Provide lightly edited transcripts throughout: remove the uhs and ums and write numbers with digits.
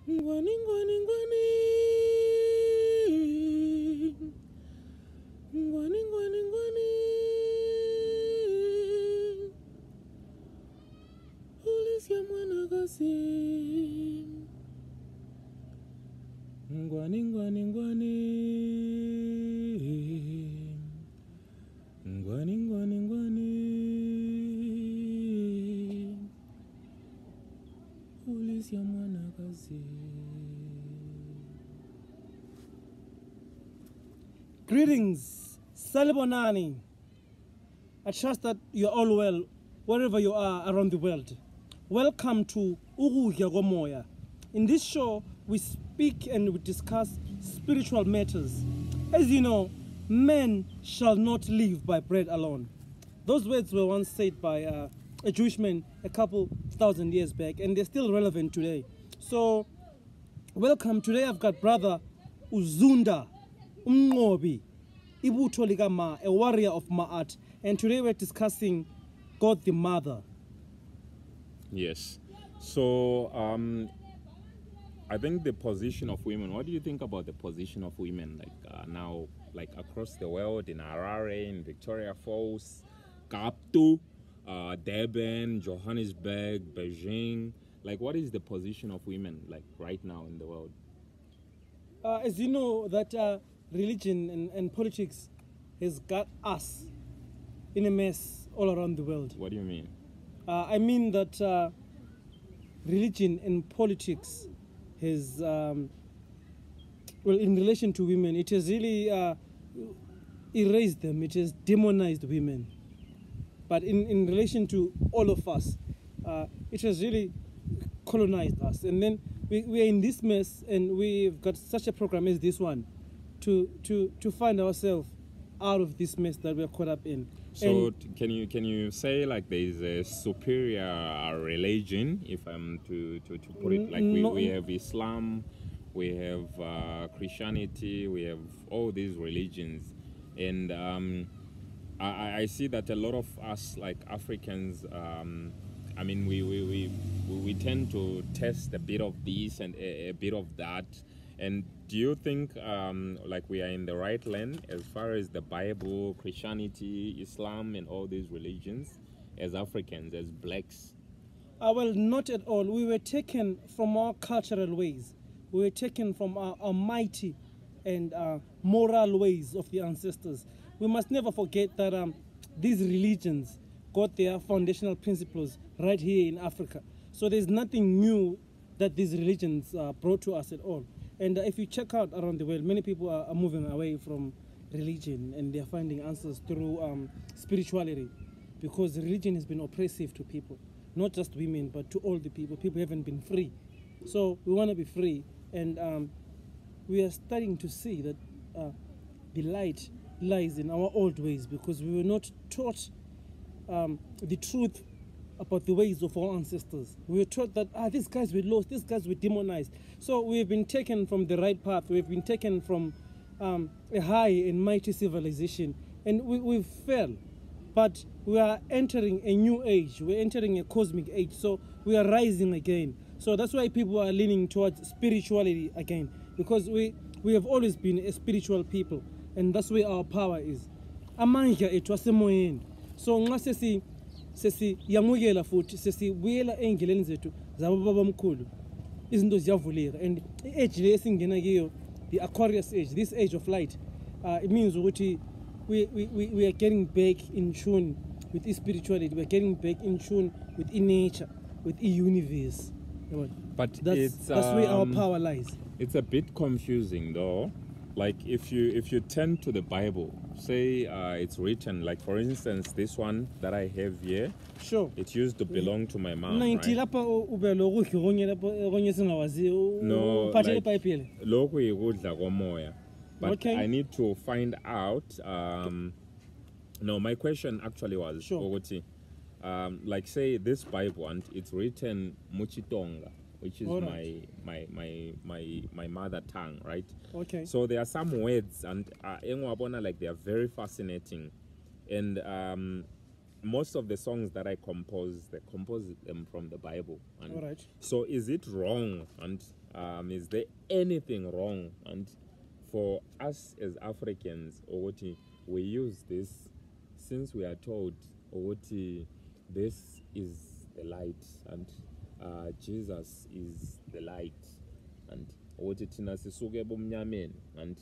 Ngwani, ngwani, ngwani. Ngwani, ngwani, ngwani. Ulizia mwanakazi. Ngwani, ngwani, ngwani. Ngwani, ngwani, ngwani. Ulizia mwanakazi. Greetings, Salibonani. I trust that you're all well, wherever you are around the world. Welcome to Ukudla KoMoya. In this show, we speak and we discuss spiritual matters. As you know, men shall not live by bread alone. Those words were once said by a Jewish man a couple thousand years back, and they're still relevant today. So, welcome. Today I've got brother Uzunda Umngobi Ibutho Ligama, a warrior of Ma'at, and today we're discussing God the Mother. Yes. So, I think the position of women, what do you think about the position of women now, like across the world, in Harare, in Victoria Falls, Kaptu, Durban, Johannesburg, Beijing? Like, what is the position of women like right now in the world? As you know, that religion and politics has got us in a mess all around the world. What do you mean? I mean that religion and politics has, well, in relation to women, it has really erased them. It has demonized women. But in relation to all of us, it has really colonized us. And then we are in this mess, and we've got such a program as this one to find ourselves out of this mess that we're caught up in. So can you say like there is a superior religion, if I'm to put it like we have Islam, we have Christianity, we have all these religions, and I see that a lot of us like Africans, I mean we tend to test a bit of this and a bit of that. And do you think like we are in the right land as far as the Bible, Christianity, Islam, and all these religions as Africans, as blacks? Well, not at all. We were taken from our cultural ways. We were taken from our mighty and moral ways of the ancestors. We must never forget that these religions got their foundational principles right here in Africa. So there's nothing new that these religions brought to us at all. And if you check out around the world, many people are moving away from religion, and they're finding answers through spirituality, because religion has been oppressive to people, not just women, but to all the people. People haven't been free. So we want to be free, and we are starting to see that the light lies in our old ways, because we were not taught the truth about the ways of our ancestors. We were taught that these guys were lost, these guys were demonized. So we've been taken from the right path. We've been taken from a high and mighty civilization, and we've fell. But we are entering a new age. We're entering a cosmic age. So we are rising again. So that's why people are leaning towards spirituality again, because we have always been a spiritual people, and that's where our power is. Amandla ethu asemoyeni. So nxa sesiyamukela futhi sesibuyela ey'ndleleni zethu zabobaba omkhulu, izinto ziyavuleka, and i-age le esingena kiyo, the Aquarius age, this age of light, it means ukuthi we are getting back in tune with spirituality. We are getting back in tune with nature, with the universe. But that's where our power lies. It's a bit confusing though. Like if you turn to the Bible, say it's written, like for instance this one that I have here. Sure. It used to belong to my mom, right? No, like Ukudla KoMoya. But okay. I need to find out. No, my question actually was, sure. Like say this Bible, and it's written Muchitonga, which is right. my mother tongue, right? Okay. So there are some words, and like they are very fascinating, and most of the songs that I compose, they compose them from the Bible. And All right. so is it wrong? And is there anything wrong? And for us as Africans, Owoti, we use this since we are told, Owoti, this is the light, and Jesus is the light. And Owoti tina sisuke ebumnyameni and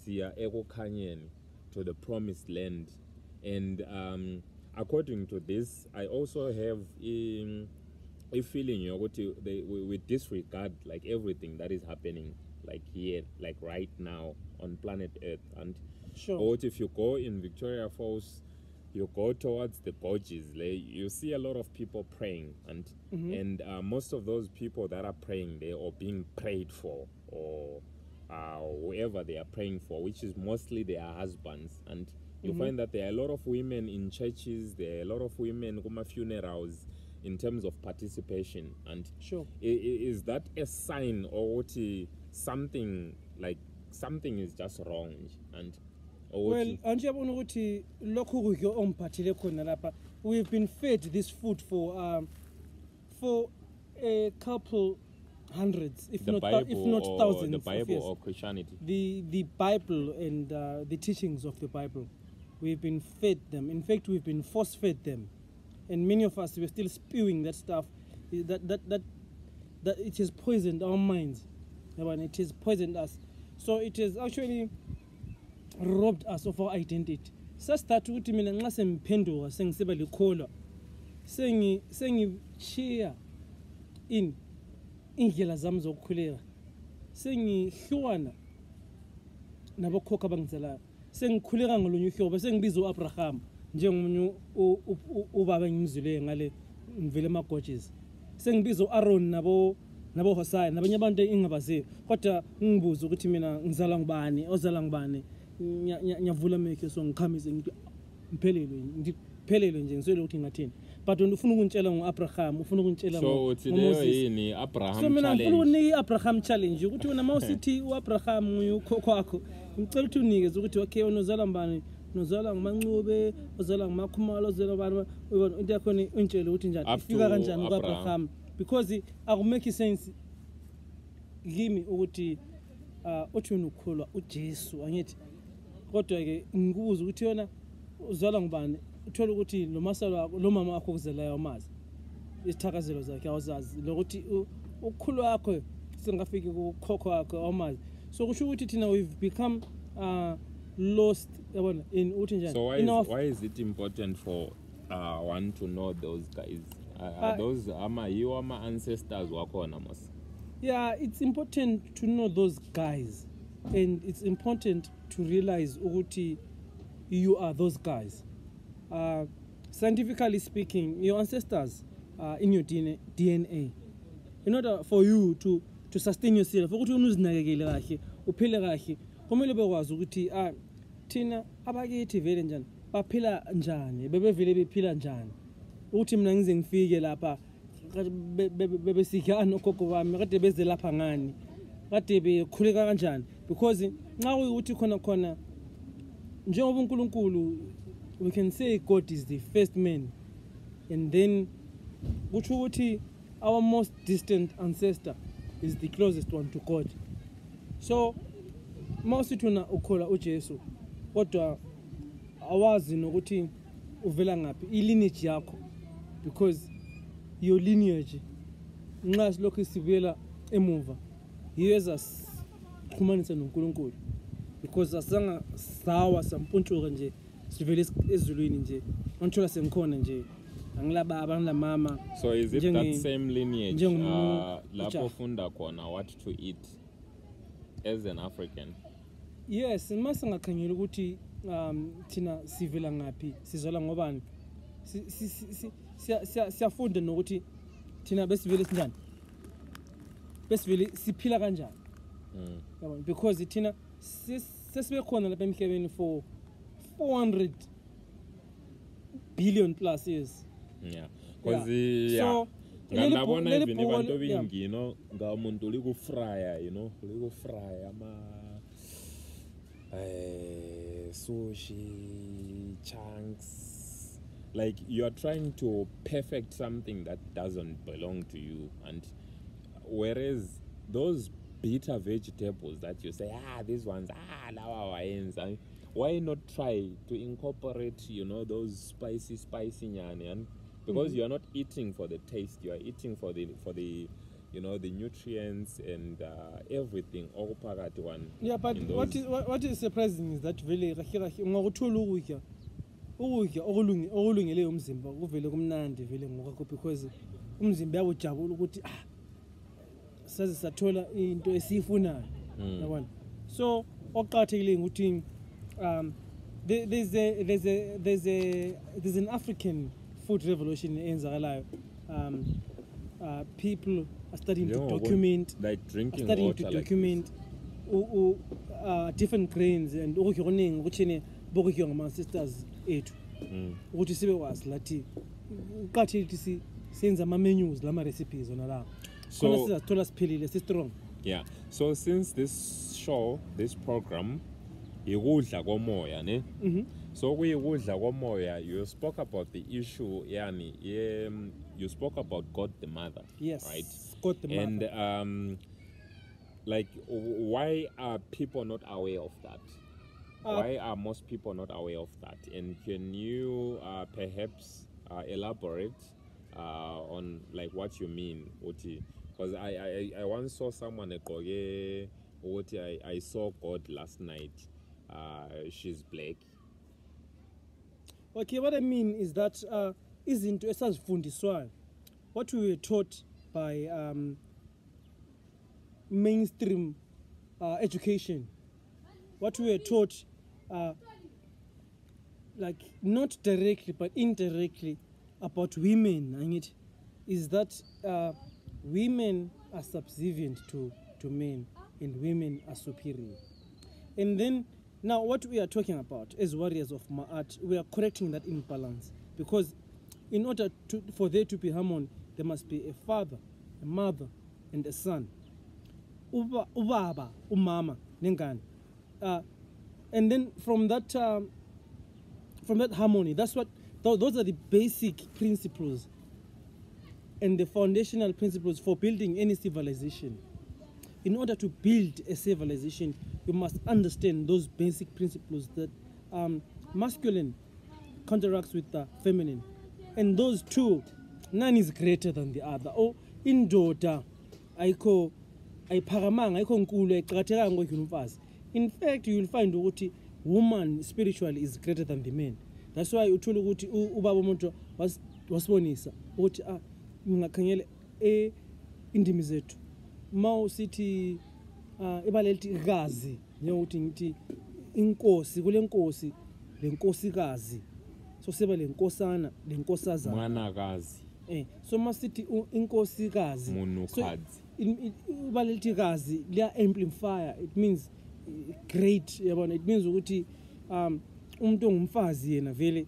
siya ekukhanyeni to the promised land. And according to this, I also have a feeling we disregard like everything that is happening like here, like right now on planet Earth. And Sure. what if you go in Victoria Falls, you go towards the Borges, you see a lot of people praying, and most of those people that are praying, they are being prayed for, or whoever they are praying for, which is mostly their husbands. And you find that there are a lot of women in churches, there are a lot of women at funerals in terms of participation. And Sure. Is that a sign, or what something is just wrong? And Well, anjiyabona ukuthi lokho kudlo omphathile khona lapha, we've been fed this food for a couple hundreds, if not thousands. The Bible of years. or Christianity? The Bible and the teachings of the Bible, we've been fed them. In fact, we've been force-fed them, and many of us, we're still spewing that stuff. That it has poisoned our minds, and it has poisoned us. So it has actually robbed us of our identity. Sasithatha ukuthi mina nxa sengiphenduka sengisiba likholwa sengishiya indlela zami zokukhuleka, sengihlukana nabokhokho abangizalayo, sengikhuleka ngolunye uhlobo, sengibiza uAbraham njengomunye ubaba engimzwile ngale ngivele emaGorges, sengibiza uAaron nabo Hosea nabanye abantu engingabaziyo, kodwa ngibuza ukuthi mina ngizala ngubani, ozala ngubani, nyavula mekhe so ngikhamise ngithi ngiphelelwe nje ngiswele ukuthi ngathini. But when ufuna ukungitshela ngoAbraham, ufuna ukungitshela ngoMoses. So today yini Abraham challenge. So mina ngifuna ukunika iAbraham challenge ukuthi wena mawusithi uAbraham ukhokho wakho, ngicela ukuthi unikeze ukuthi okay unozala mbani, nozala nguMancube, ozala nguMakhumalo, ozala bani, into yakho ungitshele ukuthi njani ifika kanjani kuAbraham, because akumake sense kimi ukuthi uthi wena ukholwa uJesu angithi, kodwa ke ngikubuza ukuthi yona uzala ngubani, uthola ukuthi lo masalo wakho lo mama wakho kuzelayo amazi isithakazelo zakhe awuzazi, lokuthi ukukhulu wakho singafiki kukhokho wakho amazi. So kusho ukuthi thina we've become lost yabona in uthi njani. So why is it important for one to know those guys? Those ama ancestors wakhona mos? Yeah, it's important to know those guys, and it's important to realize ukuthi you are those guys. Scientifically speaking, your ancestors are in your DNA. In order for you to sustain yourself, ukuthi uzinakekele kahle, uphile kahle, kumele bekwazi ukuthi thina abakithi vele njani baphila njani, bebevele bephila njani, ukuthi mina ngize ngifike lapha bebesikana okhokho bami kade beze lapha ngani, kade bekhuleka kanjani, because nxa ukuthi khona njengoba uNkulunkulu, we can say God is the first man, and then kuthi ukuthi our most distant ancestor is the closest one to God. So mawusithi wena ukholwa uJesu kodwa awazi nokuthi uvela ngaphi ilineage yakho, because your lineage nxa silokhu sibuyela emuva yiyo ezasixhumanisa noNkulunkulu, because asanga sawa sampuntshuka nje sivele ezulwini nje ngithola sengikhona nje angilababa ngilamama. So is it that same lineage lapho funda khona what to eat as an African? Yes, mase ngakhangela ukuthi thina sivela ngaphi, sizala ngobani, siyafunda nokuthi thina besivele sinjani, besivele siphila kanjani. Yabona, because thina sesibe khona lapha emhlabeni for 400 billion plus years. Yeah, because so ngabona even abantu bingi ngamuntu likufrya, likufrya sushi, chunks, like you are trying to perfect something that doesn't belong to you, and whereas those bitter vegetables that you say, these ones, now why not try to incorporate, those spicy nyani, and because you are not eating for the taste, you are eating for the the nutrients and everything all part one. Yeah, but what is surprising is that vele ungakuthola ukudya okulungele umzimba kuvele kumnandi vele ngokho, because umzimba uyajabula ukuthi saze sathola into esiyifunayo, yabona. So oqhathekile ukuthi there's an African food revolution enzakalayo. People are starting to document, like drinking starting water, to document different grains and ukudya okuningi ukuthi bokudya ngama sisters ethu ukuthi sibe wazi lathi uqhathekile ukuthi senza ama menus lama recipes ona la. So sizathola siphilile si strong. Yeah. So since this program ikudla KoMoya, ne? So kuyikudla KoMoya, you spoke about the issue, you spoke about God the Mother. Yes. Right? God the Mother. And like, why are people not aware of that? Why are most people not aware of that? And can you perhaps elaborate on like what you mean, Oti? Because I once saw someone Oti, I saw God last night. She's black. Okay, what I mean is that izinto esazifundiswayo, what we were taught by mainstream education, what we were taught like not directly but indirectly about women, is that women are subservient to men and women are superior. And then now what we are talking about as warriors of Ma'at, we are correcting that imbalance, because in order for there to be harmony, there must be a father, a mother, and a son. Ubaba, umama, nengane. And then from that harmony, those are the basic principles and the foundational principles for building any civilization. In order to build a civilization, you must understand those basic principles that masculine counteracts with the feminine. And those two, none is greater than the other. Indoda ayiphakamanga, ayikho nkulu, ayiqakathekanga ngomfazi. In fact, you will find ukuthi woman spiritually is greater than the man. That's why uthola ukuthi ubaba umuntu wasibonisa ukuthi ngingakhangela indimi zethu. Mau sithi ibalelithi ikazi, njengokuthi ngithi inkosi, kule nkosi lenkosikazi, so seba lenkosana lenkosazana mwanakazi. So masithi inkosikazi, munukhazi, ibalelithi ikazi liya amplifier, it means great, yabona. It means ukuthi umuntu ongumfazi yena vele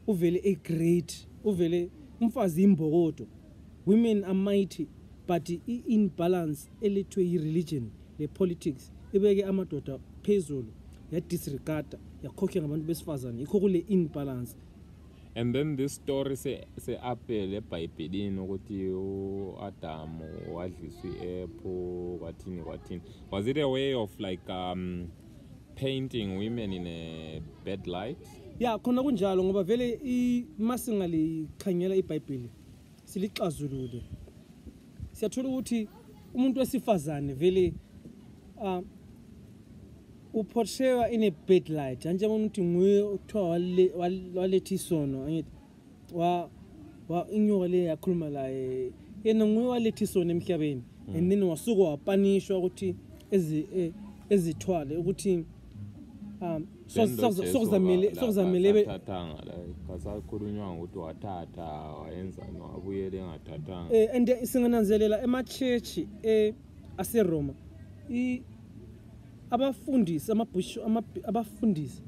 uvele a great, uvele umfazi imbokodo. Women are mighty, but in balance elethwe yi-religion le-politics ibeke amadoda phezulu, ya-disregarda, yakhokhe ngabantu besifazane, yikho kule in-balance. And then this story say apele eBhayibhelini ukuthi uAdamu wadliswa iapple kwathini. Was it a way of like painting women in a bad light? Yeah, khona kunjalo ngoba vele masingalikhangela iBhayibheli silixazulule, siyathola ukuthi umuntu wesifazane vele uportraywa in a bad light, nje umuntu nguye othiwa waletha isono, angithi inyoka le yakhuluma la yena nguye waletha isono emhlabeni. And then wasuka wapanishwa ukuthi ezithwale ukuthi sokuzamele thathanga la kasakhulunywa ukuthi wathatha wayenza nowabuyele engathathanga. And singananzelela ema-church aseRoma abafundisi abafundisi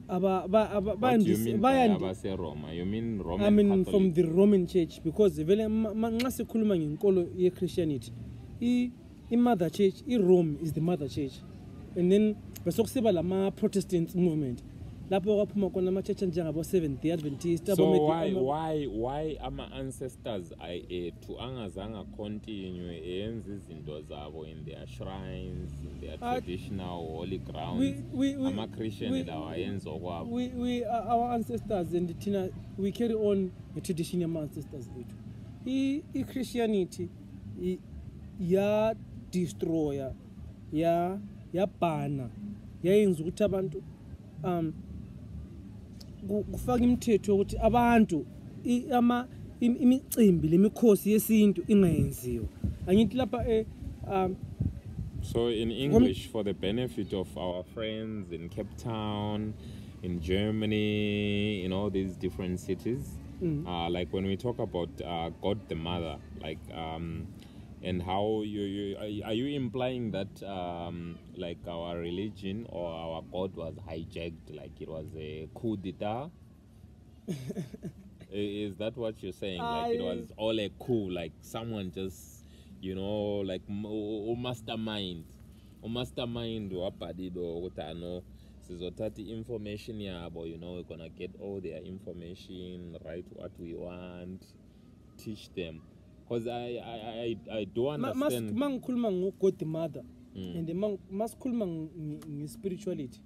abaseroma. You mean Roman I mean Catholic? from the Roman Church, because vele nxa sikhuluma ngenkolo ye-Christianity, i-mother church, i-Rome is the mother church. And then besokusiba lama Protestant movement, lapho kwaphuma khona ama-church njengabo Seventh Day Adventist. So why ama ancestors to angazanga continue enze izinto zabo in their shrines, in their traditional holy grounds? Ama Christian lawa yenza okwabo. We our ancestors and thina we carry on the tradition of ancestors bethu. I-Christianity ya destroyer ya bana yayenza ukuthi abantu kufaka imithetho ukuthi abantu imicimbi lemikhosi yesintu ingayenziwa. Angithi lapha so in English, for the benefit of our friends in Cape Town, in Germany, in all these different cities, like when we talk about God the Mother, like and how are you implying that like our religion or our God was hijacked, like it was a coup d'etat? Is that what you're saying? Like it was all a coup, like someone just, you know, like mastermind wapadido utano sizotati information yabo, you know, we're gonna get all their information, write what we want, teach them. Because I do understand. Mangikhuluma ngo-God the Mother and masikhuluma nge-spirituality.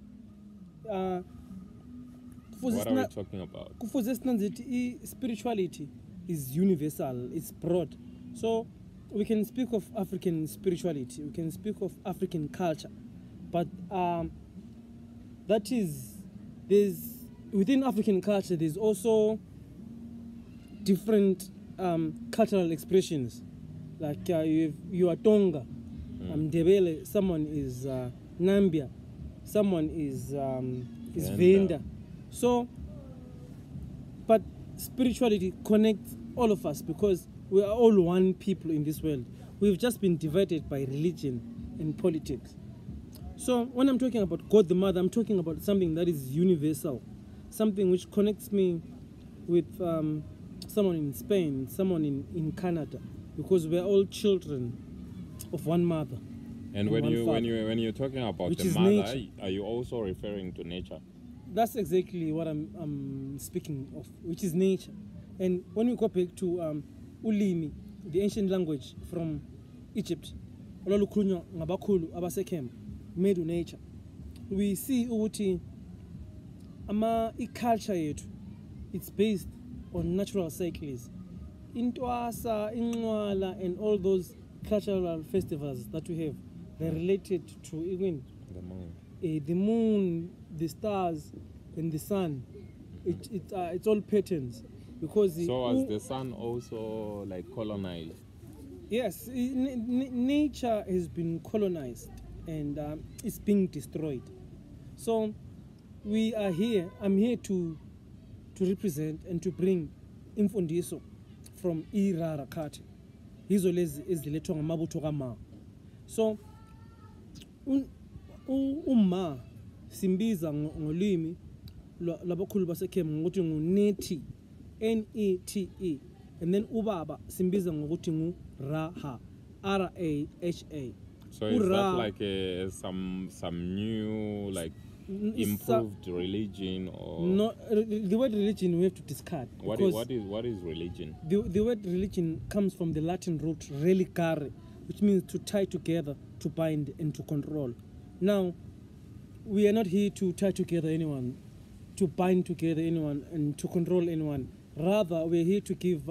What are we talking about? Kufuze sinanze ukuthi spirituality is universal, it's broad. So we can speak of African spirituality, we can speak of African culture, but that is, within African culture there's also different cultural expressions, like you are Tonga, Ndebele, someone is Nambia, someone is Venda. So, but spirituality connects all of us because we are all one people in this world. We've just been divided by religion and politics. So when I'm talking about God the Mother, I'm talking about something that is universal, something which connects me with someone in Spain, someone in Canada, because we're all children of one mother. And when you're talking about the mother, nature. Are you also referring to nature? That's exactly what I'm speaking of, which is nature. And when we go back to Ulimi, the ancient language from Egypt, olwalukhulunywa ngabakhulu abaseKhem, made to nature, we see ukuthi i-culture yethu, it's based on natural cycles. Intwasa, Inwala, and all those cultural festivals that we have, they're related to even the moon, the stars, and the sun. It's all patterns. Because so was the sun also like colonized? Yes, nature has been colonized and it's being destroyed. So we are here. I'm here to represent and to bring imfundiso from irara kati. Hizo lezi ezilethwa ngamabutho kaMa. So uma simbiza ngolimi labakhulu baseKhem ngokuthi nguNeti, Nete, and then ubaba simbiza ngokuthi nguRaha, Raha. So is that like some new like improved religion or no? The word religion we have to discard. What is religion? The word religion comes from the Latin root religare, which means to tie together, to bind, and to control. Now, we are not here to tie together anyone, to bind together anyone, and to control anyone. Rather, we're here to give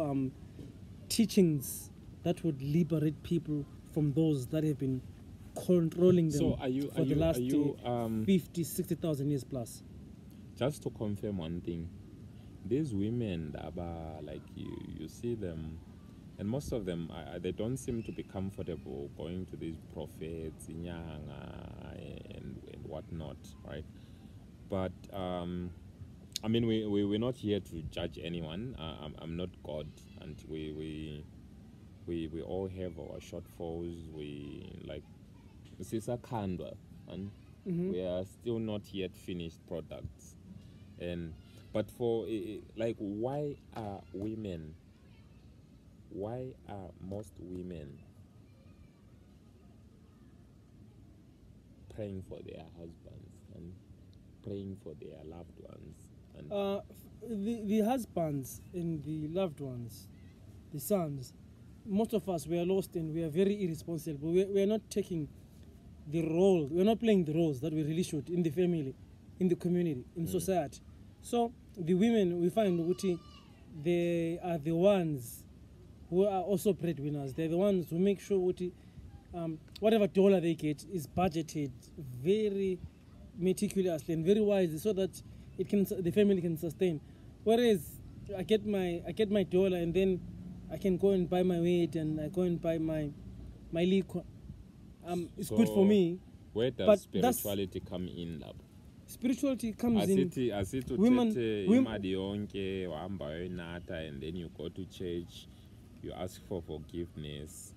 teachings that would liberate people from those that have been controlling them for the last 50, 60,000 years plus. Just to confirm one thing, these women, like you see them, and most of them, they don't seem to be comfortable going to these prophets, Inyanga, and whatnot, right? But I mean, we're not here to judge anyone. I'm not God, and we all have our shortfalls. We like Sisa Kandwa, and we are still not yet finished products. And but for like, why are most women praying for their husbands? And praying for their loved ones. And The husbands and the loved ones, the sons, most of us, we are lost and we are very irresponsible. We are not taking the role, we are not playing the roles that we really should in the family, in the community, in society. So the women, we find Uti, they are the ones who are also breadwinners. They're the ones who make sure Uti, whatever dollar they get is budgeted very meticulously and very wisely so that the family can sustain. Whereas I get my dollar and then I can go and buy my weight and I go and buy my liquor. It's good for me. Where does spirituality come in, lab? Spirituality comes in. Women, and then you go to church, you ask for forgiveness.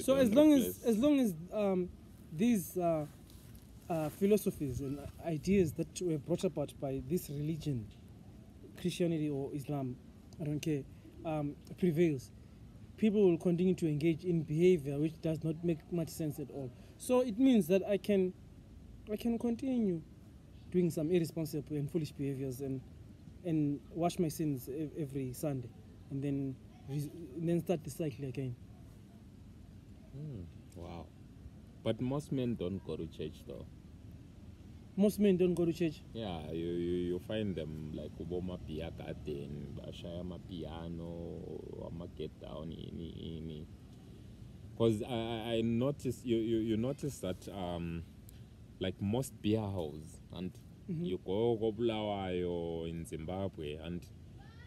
So as long as these philosophies and ideas that were brought about by this religion, Christianity or Islam, I don't care, prevails, people will continue to engage in behavior which does not make much sense at all. So it means that I can continue doing some irresponsible and foolish behaviors and wash my sins every Sunday and then start the cycle again. Wow. But most men don't go to church though. Most men don't go to church? Yeah, you find them like Uboma Pia Garden, Bashayama Piano, or get down in. Because I noticed, you notice that like most beer house, and you go Bulawayo in Zimbabwe, and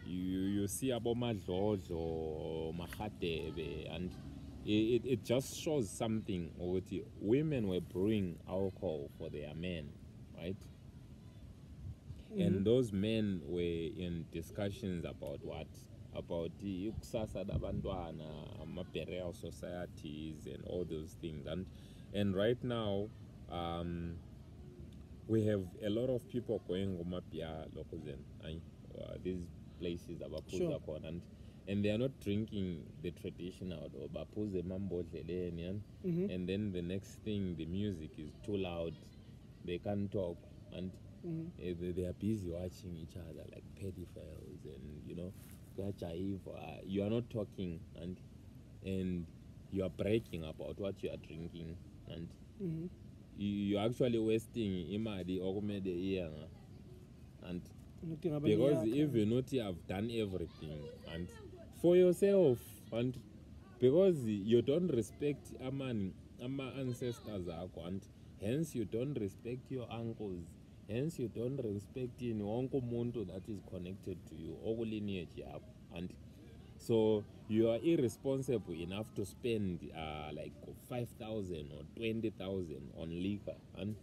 you see Aboma Jojo, Mahatebe, and it just shows something. Women were brewing alcohol for their men, right? And those men were in discussions about what? About the ukusasa dabantwana, material societies, and all those things. And right now, we have a lot of people going Gomapia Lokozen, these places about Puzakon, and they are not drinking the traditional or Bapuze Mambo and then the next thing, the music is too loud, they can't talk, and they are busy watching each other like pedophiles, and you are not talking, and you are bragging about what you are drinking, and you are actually wasting imadi okumede and because if you not have done everything and for yourself, and because you don't respect ama ancestors, and hence you don't respect your uncles, hence you don't respect wonke umuntu that is connected to you, or lineage, and so you are irresponsible enough to spend like 5,000 or 20,000 on liquor, and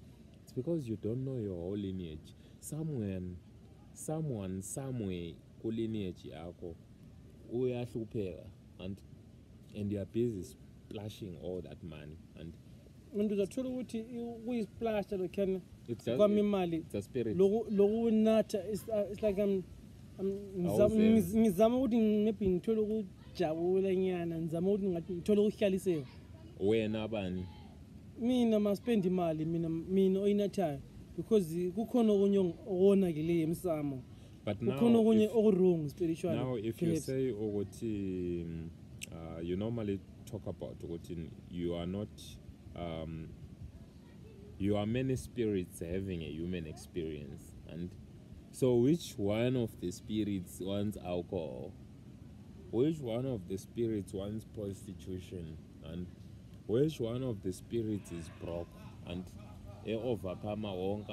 it's because you don't know your whole lineage. Someone somewhere ku lineage yakho uyahlupheka, and you are busy splashing all that money, and uzathola ukuthi kuyisplash lokho it's kwami imali a spirit. Loku natha it's like ngizama ukuthi maybe ngithole ukujabula nyana, ngizama ukuthi ngathi ngithole ukuhlaliseka. Wena bani? Mina masipend imali, mina oyinathayo, because kukhona okunye okonakeleyo emsamo. But now, kukhona okunye okurong spiritually. Now if you say ukuthi you normally talk about ukuthi you are not you are many spirits having a human experience, and so which one of the spirits wants alcohol? Which one of the spirits wants prostitution? And which one of the spirits is broke and overcome wonke